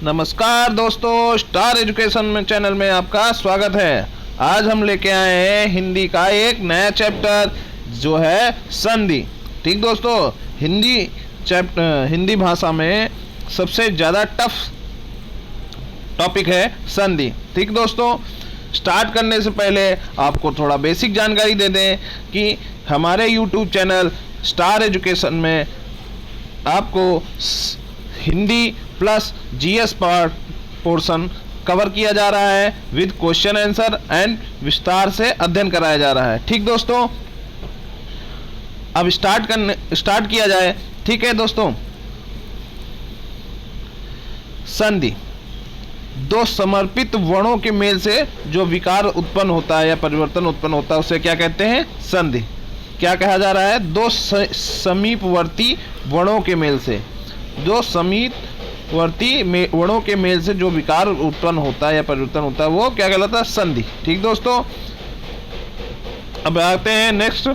नमस्कार दोस्तों, star education में चैनल में आपका स्वागत है। आज हम लेके आए हैं हिंदी का एक नया चैप्टर जो है संधि। ठीक दोस्तों, हिंदी भाषा में सबसे ज़्यादा टफ टॉपिक है संधि। ठीक दोस्तों, स्टार्ट करने से पहले आपको थोड़ा बेसिक जानकारी दे दें कि हमारे यूट्यूब चैनल स्टार एजुकेशन में आपको Hindi plus GS part portion cover किया जा रहा है विद क्वेश्चन आंसर एंड विस्तार से अध्ययन कराया जा रहा है। ठीक दोस्तों, अब स्टार्ट किया जाए। ठीक है दोस्तों, संधि दो समर्पित वर्णों के मेल से जो विकार उत्पन्न होता है या परिवर्तन उत्पन्न होता है उसे क्या कहते हैं? संधि। क्या कहा जा रहा है? दो समीपवर्ती वर्णों के मेल से, जो समीपवर्ती वर्णों के मेल से जो विकार उत्पन्न होता है या परिवर्तन होता है वो क्या कहलाता है? संधि। ठीक दोस्तों, अब आते हैं नेक्स्ट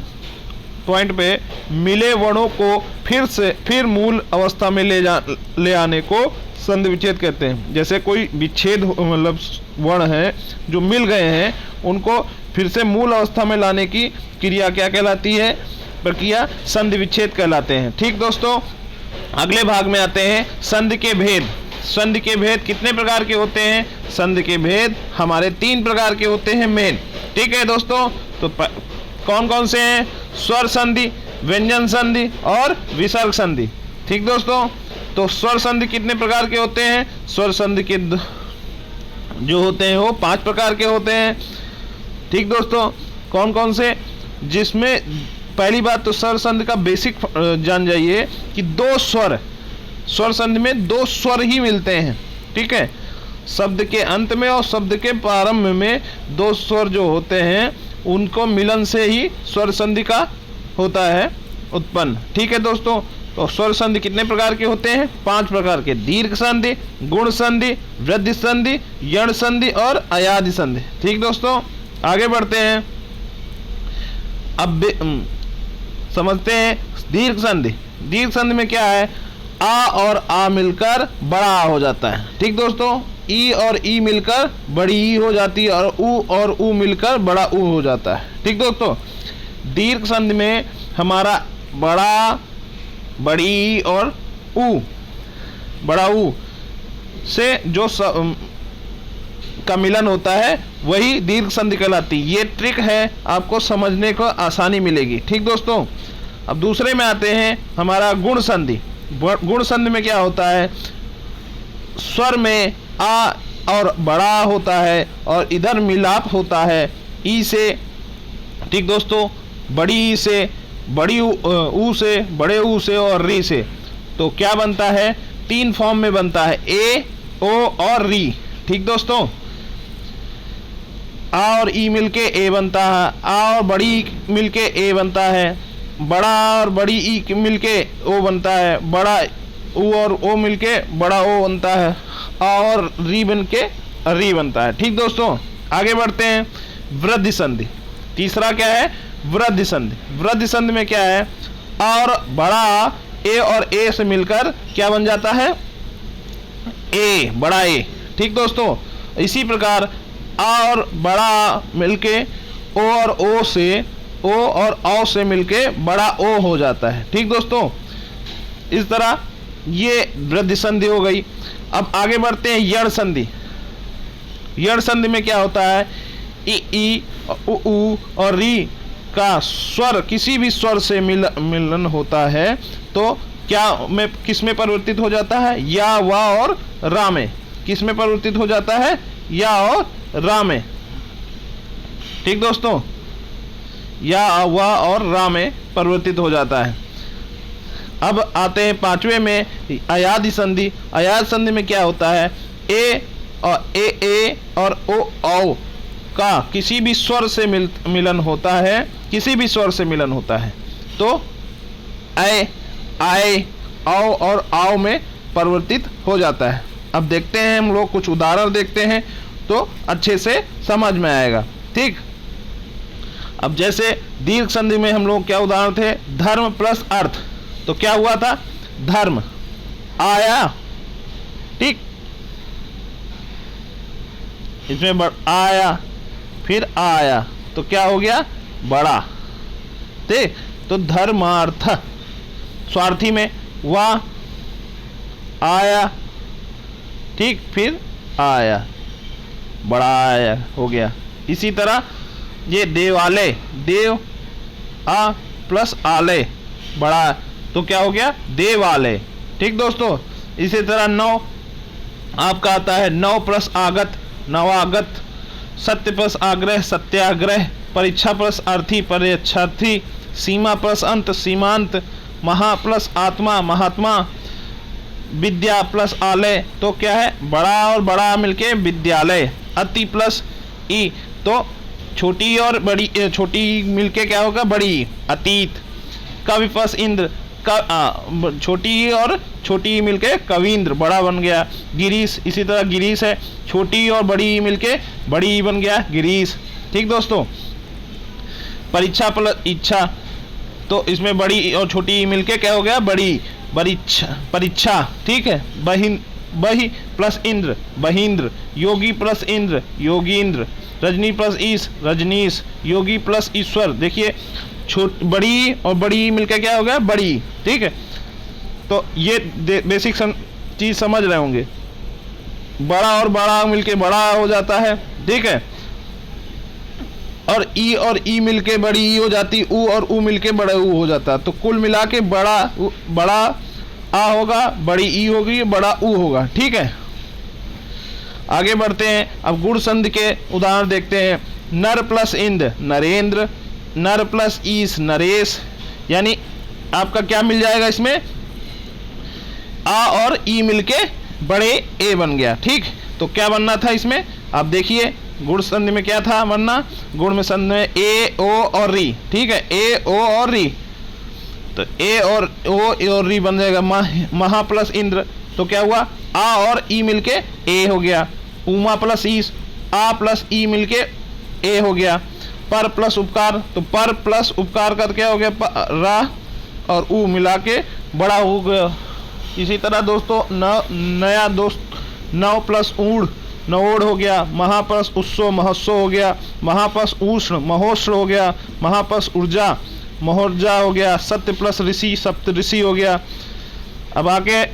पॉइंट पे। मिले वर्णों को फिर मूल अवस्था में ले आने को संधि विच्छेद कहते हैं। जैसे कोई विच्छेद मतलब वर्ण है जो मिल गए हैं, उनको फिर से मूल अवस्था में लाने की क्रिया क्या कहलाती है? प्रक्रिया संधि विच्छेद कहलाते हैं। ठीक दोस्तों, अगले भाग में आते हैं संधि के भेद। संधि के भेद कितने प्रकार के होते हैं? संधि के भेद हमारे 3 प्रकार के होते हैं मेन। ठीक है दोस्तों, तो कौन कौन से हैं? स्वर संधि, व्यंजन संधि और विसर्ग संधि। ठीक दोस्तों, तो स्वर संधि कितने प्रकार के होते हैं? स्वर संधि के जो होते हैं वो 5 प्रकार के होते हैं। ठीक दोस्तों, कौन कौन से? जिसमें पहली बात तो स्वर संधि का बेसिक जान जाइए कि 2 स्वर संधि में 2 स्वर ही मिलते हैं। ठीक है, शब्द के अंत में और शब्द के प्रारंभ में 2 स्वर जो होते हैं उनको मिलन से ही स्वर संधि का होता है उत्पन्न। ठीक है दोस्तों, तो स्वर संधि कितने प्रकार के होते हैं? 5 प्रकार के। दीर्घ संधि, गुण संधि, वृद्धि संधि, यण संधि और अयादि संधि। ठीक दोस्तों, आगे बढ़ते हैं। अब समझते हैं दीर्घ संधि। दीर्घ संधि में क्या है? आ और आ मिलकर बड़ा आ हो जाता है। ठीक दोस्तों, ई और ई मिलकर बड़ी ई हो जाती है और ऊ मिलकर बड़ा ऊ हो जाता है। ठीक दोस्तों, दीर्घ संधि में हमारा बड़ा, बड़ी ई और ऊ, बड़ा ऊ से जो का मिलन होता है वही दीर्घ संधि कहलाती है। ये ट्रिक है, आपको समझने को आसानी मिलेगी। ठीक दोस्तों, अब दूसरे में आते हैं हमारा गुण संधि। गुण संधि में क्या होता है? स्वर में आ और बड़ा होता है और इधर मिलाप होता है ई से। ठीक दोस्तों, बड़ी ई से, बड़ी ऊ से, बड़े ऊ से और री से। तो क्या बनता है? 3 फॉर्म में बनता है, ए, ओ और री। ठीक दोस्तों, आ और ई मिलके ए बनता है, आ और बड़ी ई मिलके ए बनता है, बड़ा और बड़ी ई मिलके ओ बनता है, बड़ा ऊ और ओ मिलके बड़ा ओ बनता है, आ और री बनके री बनता है। ठीक दोस्तों, आगे बढ़ते हैं। वृद्धि संधि। तीसरा क्या है? वृद्धि संधि। वृद्धि संधि में क्या है? आ और बड़ा ए और ए से मिलकर क्या बन जाता है? ए, बड़ा ए। ठीक दोस्तों, इसी प्रकार आ और बड़ा मिलके ओ और ओ से, ओ और औ से मिलके बड़ा ओ हो जाता है। ठीक दोस्तों, इस तरह ये वृद्धि संधि हो गई। अब आगे बढ़ते हैं यण संधि। यण संधि में क्या होता है? ई, उ और री का स्वर किसी भी स्वर से मिलन होता है तो क्या में किस में परिवर्तित हो जाता है? या, वा और रा में। किस में परिवर्तित हो जाता है? या और रा में। ठीक दोस्तों, या, वा और रा में परिवर्तित हो जाता है। अब आते हैं 5वें में अयादि संधि। अयादि संधि में क्या होता है? ए और ओ औ का किसी भी स्वर से मिलन होता है, किसी भी स्वर से मिलन होता है तो ऐ, आए, आओ और आओ में परिवर्तित हो जाता है। अब देखते हैं हम लोग कुछ उदाहरण देखते हैं तो अच्छे से समझ में आएगा। ठीक, अब जैसे दीर्घ संधि में हम लोग क्या उदाहरण थे? धर्म प्लस अर्थ। तो क्या हुआ था? धर्म आया। ठीक, इसमें आया, फिर आया, तो क्या हो गया? बड़ा। ठीक, तो धर्मार्थ। स्वार्थी में वाह आया, ठीक, फिर आया, बड़ा आया हो गया। इसी तरह ये देवालय, देव आ प्लस आलय, बड़ा, तो क्या हो गया? देवालय। ठीक दोस्तों, इसी तरह नौ आपका आता है, नौ प्लस आगत, नवागत। सत्य प्लस आग्रह, सत्याग्रह। परीक्षा प्लस अर्थी, परीक्षार्थी। सीमा प्लस अंत, सीमांत। महा प्लस आत्मा, महात्मा। विद्या प्लस आलय, तो क्या है? बड़ा और बड़ा मिलके विद्यालय। अति प्लस ई, तो छोटी और बड़ी, छोटी मिलके क्या होगा? बड़ी, अतीत। कवि प्लस इंद्र, छोटी और छोटी मिलके कवींद्र, बड़ा बन गया। गिरीश, इसी तरह गिरीश है, छोटी और बड़ी मिलके बड़ी बन गया गिरीश। ठीक दोस्तों, परीक्षा प्लस इच्छा, तो इसमें बड़ी और छोटी मिलके क्या हो गया? बड़ी, परीक्षा। ठीक है, बही प्लस इंद्र, बहींद्र। योगी प्लस इंद्र, योगींद्र। रजनी प्लस ईश, रजनीश। योगी प्लस ईश्वर, देखिए बड़ी और बड़ी मिलकर क्या हो गया? बड़ी। ठीक है, तो ये बेसिक चीज समझ रहे होंगे। बड़ा और बड़ा मिलके बड़ा हो जाता है। ठीक है, और ई मिलके बड़ी ई हो जाती, ऊ और ऊ मिलके बड़ा ऊ हो जाता। तो कुल मिला के बड़ा आ होगा, बड़ी ई होगी, बड़ा ऊ होगा। ठीक है, आगे बढ़ते हैं। अब गुण संधि के उदाहरण देखते हैं। नर प्लस इंद्र, नरेंद्र। नर प्लस ईश, नरेश। यानी आपका क्या मिल जाएगा इसमें? आ और ई मिलके बड़े ए बन गया। ठीक, तो क्या बनना था इसमें? आप देखिए गुण संधि में क्या था बनना? गुण में संधि में ए ओ और री। ठीक है, ए ओ और री, तो ए और ओ और री बन जाएगा। महा प्लस इंद्र, तो क्या हुआ? आ और ई मिलके ए हो गया। उमा प्लस ईश, आ प्लस ई मिलके ए हो गया। पर प्लस उपकार, तो पर प्लस उपकार का क्या हो गया? रा और ऊ मिला के बड़ा हो गया। इसी तरह दोस्तों नया दोस्त, नव प्लस ऊढ़, नवोढ़ हो गया। महा प्लस उत्सव, महोत्सव हो गया। महा प्लस उष्ण, महोष्ण हो गया। महा प्लस ऊर्जा, महोर्जा हो गया। सत्य प्लस ऋषि, सप्त ऋषि हो गया। अब आगे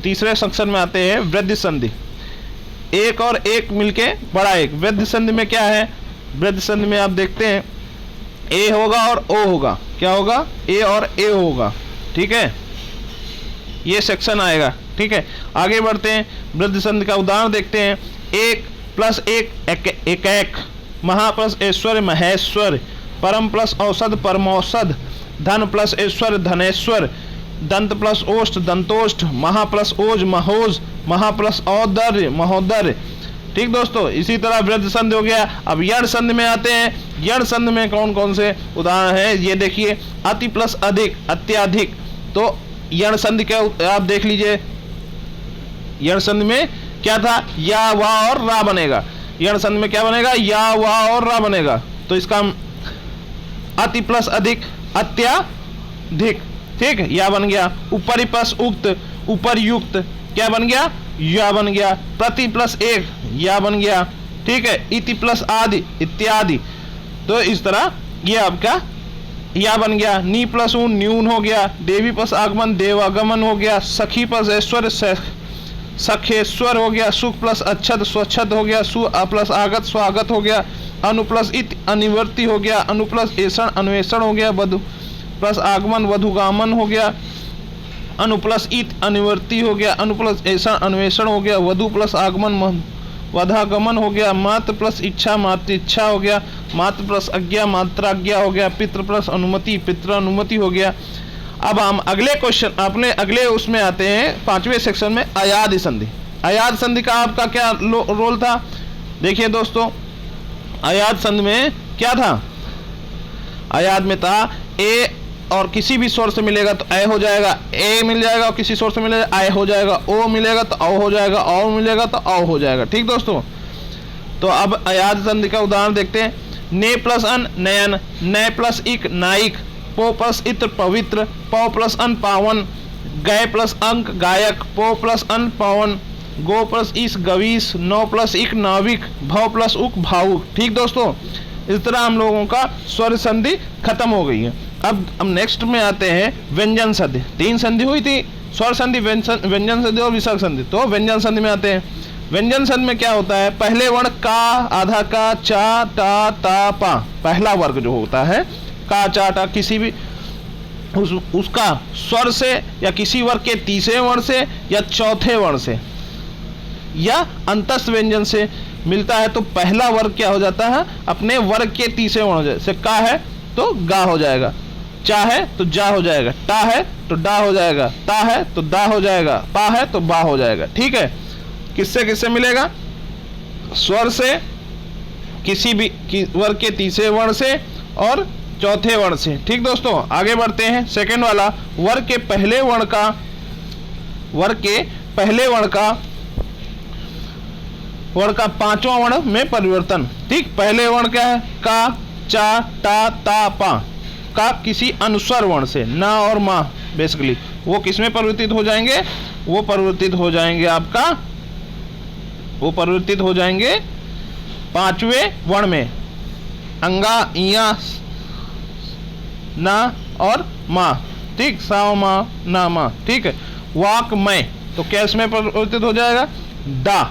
तीसरे सेक्शन में आते हैं, वृद्धि संधि। एक और एक मिलके बड़ा एक। वृद्धि संधि में क्या है? वृद्धि संधि में आप देखते हैं ए होगा और ओ होगा। क्या होगा? ए और ए होगा। ठीक है, ये सेक्शन आएगा। ठीक है, आगे बढ़ते हैं। वृद्धि संधि का उदाहरण देखते हैं। एक प्लस एक, एक। महा प्लस ऐश्वर्य, महेश्वर। परम प्लस औषध, परमौषध। धन प्लस ऐश्वर्य, धनेश्वर। दंत प्लस ओष्ठ, दंतोष्ठ। महा प्लस ओज, महोज। महा प्लस औदर्य, महोदर्य। ठीक दोस्तों, इसी तरह वृद्धि संधि हो गया। अब यण संधि में आते हैं। यण संधि में कौन कौन से उदाहरण है ये देखिए। अति प्लस अधिक, अत्याधिक। तो यण संधि क्या आप देख लीजिए। यण संधि में क्या था? या वा और रा बनेगा। यण संधि में क्या बनेगा? या वा और रा बनेगा। तो इसका अति प्लस अधिक, अत्याधिक। ठीक, या बन गया। ऊपरी प्लस उक्त, उपरयुक्त, क्या बन गया? या बन गया। प्रति प्लस एक, या बन गया। ठीक है, इति प्लस आदि, इत्यादि। तो इस तरह ये आपका या बन गया। नी प्लस ऊन, न्यून हो गया। देवी प्लस आगमन, देवागमन हो गया। सखी प्लस ऐश्वर्य, सखेश्वर हो गया। सुख प्लस अच्छद, स्वच्छद हो गया। सु प्लस आगत, स्वागत हो गया। अनु प्लस इत, अनिवर्ती हो गया। अनु प्लस ऐषण, अन्वेषण हो गया। वधु प्लस आगमन, वधुगामन हो गया। अनु प्लस इत, अनिवर्ती हो गया। अनु प्लस ऐषण, अन्वेषण हो गया। वधु प्लस आगमन, वधागमन हो गया। मात्र प्लस इच्छा, मात्र इच्छा हो गया। मात्र प्लस आज्ञा, मात्राज्ञा हो गया। पितृ प्लस अनुमति, पितृ अनुमति हो गया। अब हम अगले क्वेश्चन, अपने अगले उसमें आते हैं, पांचवें सेक्शन में, अयाद संधि। अयाद संधि का आपका क्या रोल था? देखिए दोस्तों, अयाद संधि में क्या था? अयाद में था ए और किसी भी स्वर से मिलेगा तो ए हो जाएगा, ए मिल जाएगा और किसी स्वर से मिलेगा आय हो जाएगा, ओ मिलेगा तो औ हो जाएगा, औ मिलेगा तो औ हो जाएगा। ठीक दोस्तों, तो अब अयाद संधि का उदाहरण देखते हैं। ने प्लस अन, नयन। नय प्लस इक, नाइक। पो प्लस इत्र, पवित्र। पौ प्लस अन, पावन। गय प्लस अंक, गायक। पो प्लस अन, पवन। गो प्लस इस गवीस, नौ प्लस इक नाविक, भव प्लस उक भावुक। ठीक दोस्तों, इस तरह हम लोगों का स्वर संधि खत्म हो गई है। अब नेक्स्ट में आते हैं व्यंजन संधि। 3 संधि हुई थी, स्वर संधि, व्यंजन संधि और विसर्ग संधि। तो व्यंजन संधि में आते हैं। व्यंजन संधि में क्या होता है, पहले वर्ण का, आधा का, चा, टा, ता, पा, पहला वर्ग जो होता है का, चा, टा, किसी भी उसका स्वर से या किसी वर्ग के तीसरे वर्ण से या चौथे वर्ण से या अंतस्थ व्यंजन से मिलता है तो पहला वर्ग क्या हो जाता है, अपने वर्ग के तीसरे वर्ण। जैसे का है तो गा हो जाएगा, चा है तो जा हो जाएगा, टा है तो डा हो जाएगा, ता है तो दा हो जाएगा, पा है तो बा हो जाएगा। ठीक है, किससे किससे मिलेगा, स्वर से, किसी भी वर्ग के तीसरे वर्ण से और चौथे वर्ण से। ठीक दोस्तों, आगे बढ़ते हैं। सेकंड वाला, वर्ग के पहले वर्ण का पांचवा वर्ण में परिवर्तन। ठीक, पहले वर्ण क्या है, का, चा, टा, ता, पा, का किसी अनुस्वर वर्ण से, ना और मा बेसिकली, वो किस में परिवर्तित हो जाएंगे, वो परिवर्तित हो जाएंगे पांचवें वर्ण में, अंगा, इया, ना और मा। ठीक, सा, मा, ना, मा। ठीक है, वाक में तो क्या इसमें परिवर्तित हो जाएगा, डा,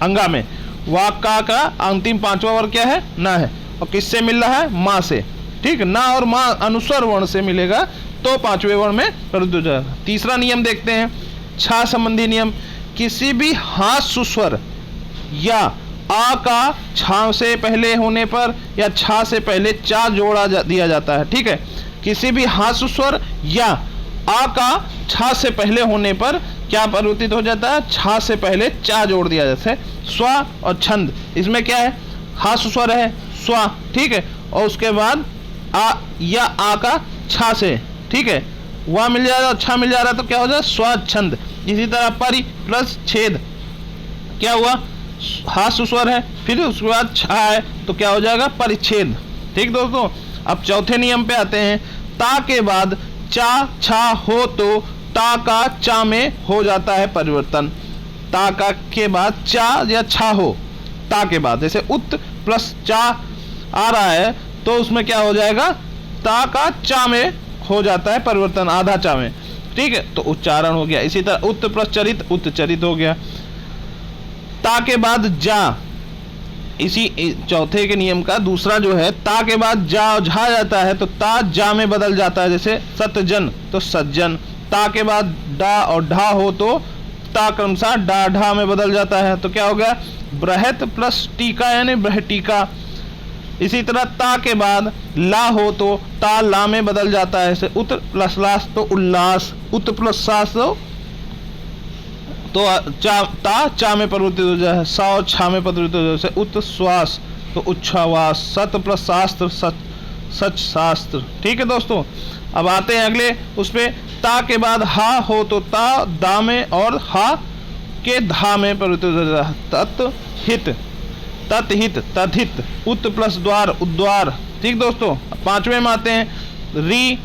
अंगा में। वाक का अंतिम पांचवा वर्ग क्या है, ना है, और किससे मिल रहा है, माँ से। ठीक, ना और माँ अनुस्वर वर्ण से मिलेगा तो पांचवें वर्ण में परिवर्तित हो जाएगा। तीसरा नियम देखते हैं, छा संबंधी नियम। किसी भी हास्य स्वर या आ का छा से पहले होने पर या छा से पहले चा जोड़ा दिया जाता है। ठीक है, किसी भी हास्य स्वर या आ का छा से पहले होने पर क्या परिवर्तित हो जाता है, छा से पहले चा जोड़ दिया जाता है। स्व और छंद, इसमें क्या है, हास्य स्वर है स्व, ठीक है, और उसके बाद आ या आ का छा से, ठीक है, वह मिल जा रहा है, छा मिल जा रहा है तो क्या हो जाए, स्वच्छंद। इसी तरह परि प्लस छेद, क्या हुआ, हास्य स्वर है, फिर उसके बाद छा है तो क्या हो जाएगा, परिच्छेद। ठीक दोस्तों, अब चौथे नियम पे आते हैं। ता के बाद चा छा हो तो ता का चा में हो जाता है परिवर्तन। ता का के बाद चा या छा हो, ता के बाद जैसे उत प्लस चा आ रहा है तो उसमें क्या हो जाएगा, ता का चा में हो जाता है परिवर्तन, आधा चा में। ठीक है, तो उच्चारण हो गया। इसी तरह उत प्लस चरित, उत्चरित हो गया। ता के बाद जा, इसी चौथे के नियम का दूसरा जो है, ता के बाद जा झा जाता है तो ता जा में बदल जाता है, जैसे सतजन तो सज्जन। ता के बाद डा और ढा हो तो ता क्रमशः डा ढा में बदल जाता है तो क्या हो गया, बृहत प्लस टीका यानी बृहटीका। इसी तरह ता के बाद ला हो तो ता ला में बदल जाता है, जैसे उत प्लस लास तो उल्लास, उत प्लस सास तो चा, ता चा में परिवर्तित हो जाए, सा और छा में परिवर्तित हो जाए, जैसे उत्श्वास तो उच्छ्वास, सत प्लस शास्त्र सच शास्त्र। ठीक है दोस्तों, अब आते हैं अगले उस पे। ता के बाद हा हो तो ता दा में और हा के धा में परिवर्तित हो जाए, तत्हित तत्हित तथित, उत प्लस द्वार उद्वार। ठीक दोस्तों, पांचवें में आते हैं, री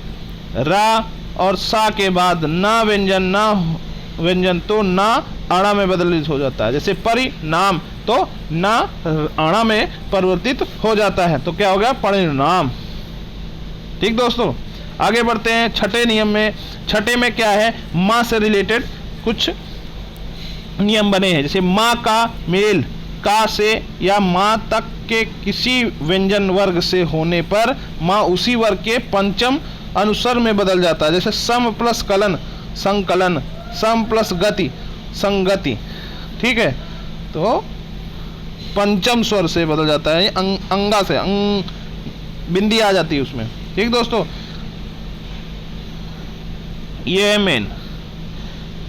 रा और सा के बाद ना व्यंजन, ना व्यंजन तो ना आड़ा में बदलित हो जाता है, जैसे परिणाम तो ना आड़ा में परिवर्तित हो जाता है तो क्या हो गया, परिणाम। ठीक दोस्तों, आगे बढ़ते हैं छठे नियम में। छठे में क्या है, माँ से रिलेटेड कुछ नियम बने हैं, जैसे माँ का मेल का से या माँ तक के किसी व्यंजन वर्ग से होने पर माँ उसी वर्ग के पंचम अनुस्वर में बदल जाता है, जैसे सम प्लस कलन संकलन, सम प्लस गति संगति। ठीक है, तो पंचम स्वर से बदल जाता है, अंगा से बिंदी आ जाती है उसमें। ठीक दोस्तों, ये है मेन।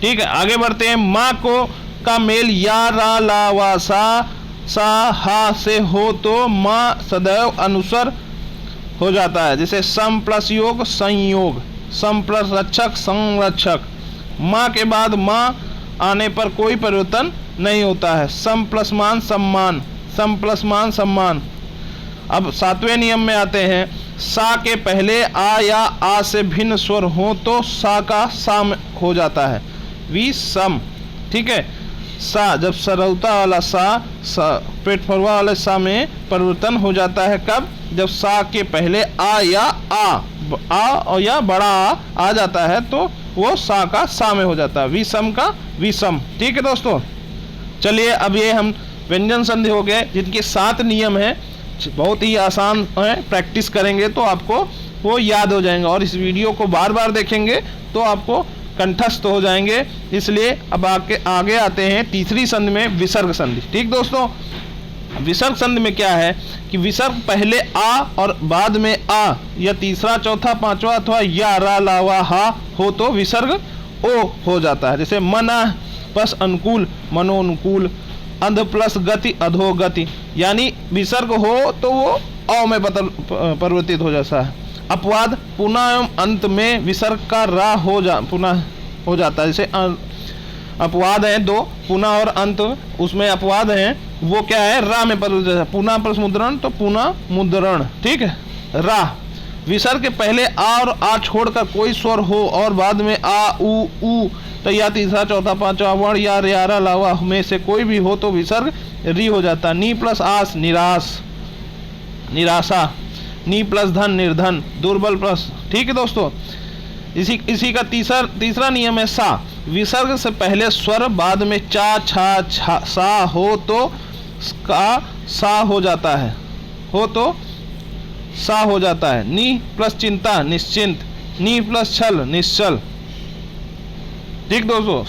ठीक है, आगे बढ़ते हैं। माँ को का मेल या रा ला वा सा हा से हो तो माँ सदैव अनुस्वर हो जाता है, जैसे सम प्लस योग संयोग, सम प्लस रक्षक संरक्षक। माँ के बाद माँ आने पर कोई परिवर्तन नहीं होता है, सम प्लस मान सम्मान, सम प्लस मान सम्मान। अब सातवें नियम में आते हैं। सा के पहले आ या आ से भिन्न स्वर हो तो सा का सा हो जाता है, वी सम। ठीक है, सा, जब सरौता वाला सा पेट फरवा वाले सा में परिवर्तन हो जाता है। कब? जब सा के पहले आ या आ और या बड़ा आ जाता है तो वो सा का सा में हो जाता है, विषम का विषम। ठीक है दोस्तों, चलिए अब ये हम व्यंजन संधि हो गए जिनके 7 नियम हैं, बहुत ही आसान है, प्रैक्टिस करेंगे तो आपको वो याद हो जाएंगे और इस वीडियो को बार बार देखेंगे तो आपको कंठस्थ हो जाएंगे। इसलिए अब आगे आते हैं तीसरी संधि में, विसर्ग संधि। ठीक दोस्तों, विसर्ग संधि में क्या है कि विसर्ग पहले आ और बाद में आ या तीसरा चौथा पांचवा अथवा या रा लावा हा हो तो विसर्ग ओ हो जाता है। जैसे मना प्लस अनुकूल मनोनुकूल, अंध प्लस गति अधोगति, यानी विसर्ग हो तो वो औ में परिवर्तित हो जाता है। अपवाद पुनः एवं अंत में विसर्ग का रा पुनः हो जाता है। जैसे अपवाद हैं 2, पुनः और अंत, उसमें अपवाद हैं वो क्या है, रा में परिवर्तित है। पुनः प्लस मुद्रण तो पुनः मुद्रण। ठीक है, रा विसर्ग के पहले आ और आ छोड़कर कोई स्वर हो और बाद में आ उ तो या तीसरा चौथा पांचवा वर्ण या रियारा लावा में से कोई भी हो तो विसर्ग री हो जाता है। नी प्लस आस निराश निराशा, नी प्लस धन निर्धन, दुर्बल प्लस। ठीक है दोस्तों, इसी का तीसरा नियम है सा, विसर्ग से पहले स्वर बाद में चा छा सा हो तो का सा हो जाता है, हो तो सा हो जाता है। नी प्लस चिंता निश्चिंत, नी प्लस छल निश्चल। ठीक दोस्तों,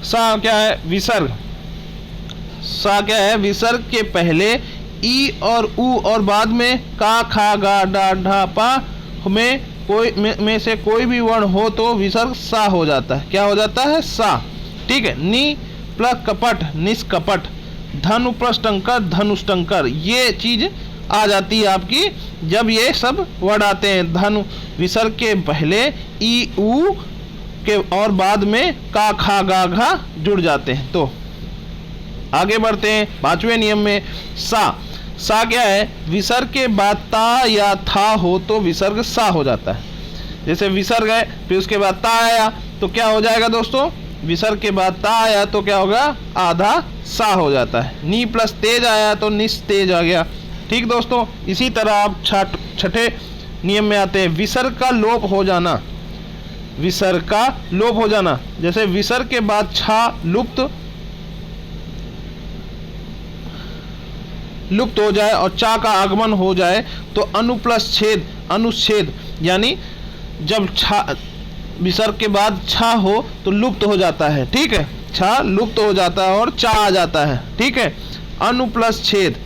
सा क्या है, विसर्ग। सा क्या है, विसर्ग के पहले ई और उ और बाद में का खा गा डा ढा पा में कोई में से कोई भी वर्ण हो तो विसर्ग सा हो जाता है। क्या हो जाता है, सा। ठीक है, नी प्लस कपट निष्कपट, धनु प्लस टंकर धनुष्टंकर, ये चीज आ जाती है आपकी जब ये सब वर्ड आते हैं। धनु विसर्ग के पहले ई उ के और बाद में का खा गा घा जुड़ जाते हैं। तो आगे बढ़ते हैं 5वें नियम में, सा क्या है, विसर्ग के बाद ता या था हो तो विसर्ग सा हो जाता है। जैसे विसर्ग है फिर उसके बाद ता आया तो क्या हो जाएगा दोस्तों, विसर्ग के बाद ता आया तो क्या होगा, आधा सा हो जाता है। नी प्लस तेज आया तो निस्तेज आ गया। ठीक दोस्तों, इसी तरह आप छठे नियम में आते हैं, विसर्ग का लोप हो जाना। विसर्ग का लोप हो जाना, जैसे विसर्ग के बाद छा लुप्त हो जाए और चा का आगमन हो जाए तो अनु प्लस छेद अनुच्छेद, यानी जब छा विसर्ग के बाद छा हो तो लुप्त हो जाता है। ठीक है, छा लुप्त हो जाता है और चा आ जाता है। ठीक है, अनु प्लस छेद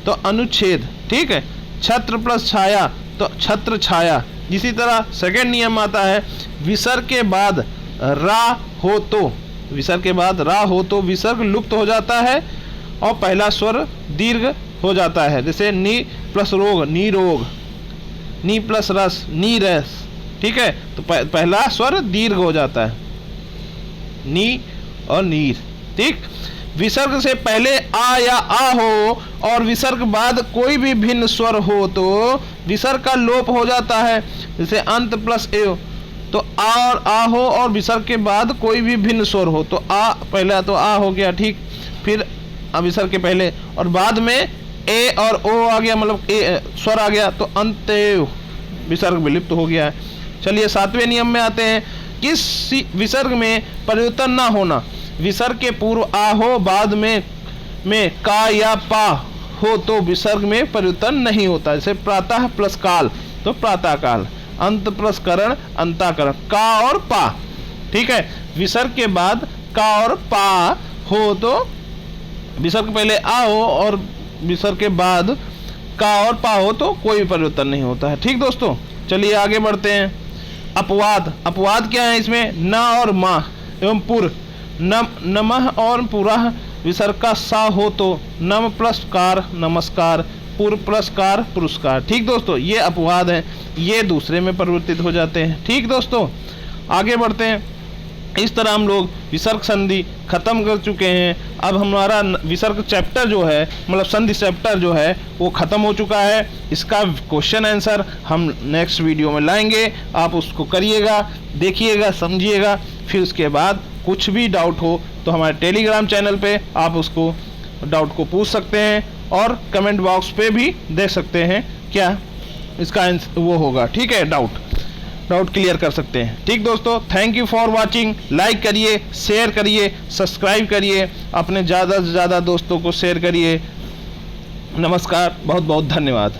तो अनुच्छेद। ठीक है, छत्र प्लस छाया तो छत्र छाया। इसी तरह सेकंड नियम आता है, विसर्ग के बाद रा हो तो, विसर्ग के बाद रा हो तो विसर्ग लुप्त हो जाता है और पहला स्वर दीर्घ हो जाता है। जैसे नी प्लस रोग नी रोग, नी प्लस रस नी रस। ठीक है, तो पहला स्वर दीर्घ हो जाता है, नी और नीर। ठीक, विसर्ग से पहले आ या आ हो और विसर्ग बाद कोई भी भिन्न स्वर हो तो विसर्ग का लोप हो जाता है। जैसे अंत प्लस ए तो आ और आ हो और विसर्ग के बाद कोई भी भिन्न स्वर हो तो आ, पहला तो आ हो गया। ठीक, फिर विसर्ग के पहले और बाद में ए और ओ आ गया, मतलब ए स्वर आ गया तो अंत विसर्ग विलुप्त हो गया है। चलिए 7वें नियम में आते हैं, किस विसर्ग में परिवर्तन ना होना। विसर्ग के पूर्व आ हो, बाद में का या पा हो तो विसर्ग में परिवर्तन नहीं होता। जैसे प्रातः प्लस काल तो प्रातः काल, अंत प्लस करण अंताकरण, का और पा। ठीक है, विसर्ग के बाद का और पा हो तो विसर्ग पहले आ हो और विसर्ग के बाद का और पा हो तो कोई परिवर्तन नहीं होता है। ठीक दोस्तों, चलिए आगे बढ़ते हैं। अपवाद क्या है इसमें, न और मा एवं पुर, नमः और पुरः विसर्ग का सा हो तो नम प्लस कार नमस्कार, पुर प्लस कार पुरस्कार। ठीक दोस्तों, ये अपवाद हैं, ये दूसरे में परिवर्तित हो जाते हैं। ठीक दोस्तों, आगे बढ़ते हैं। इस तरह हम लोग विसर्ग संधि खत्म कर चुके हैं। अब हमारा विसर्ग चैप्टर जो है, मतलब संधि चैप्टर जो है वो खत्म हो चुका है। इसका क्वेश्चन आंसर हम नेक्स्ट वीडियो में लाएंगे, आप उसको करिएगा, देखिएगा, समझिएगा, फिर उसके बाद कुछ भी डाउट हो तो हमारे टेलीग्राम चैनल पे आप उसको डाउट को पूछ सकते हैं और कमेंट बॉक्स पे भी दे सकते हैं क्या इसका वो होगा, ठीक है, डाउट क्लियर कर सकते हैं। ठीक दोस्तों, thank you for watching. Like करिए, शेयर करिए, सब्सक्राइब करिए, अपने ज़्यादा से ज़्यादा दोस्तों को शेयर करिए। नमस्कार, बहुत बहुत धन्यवाद।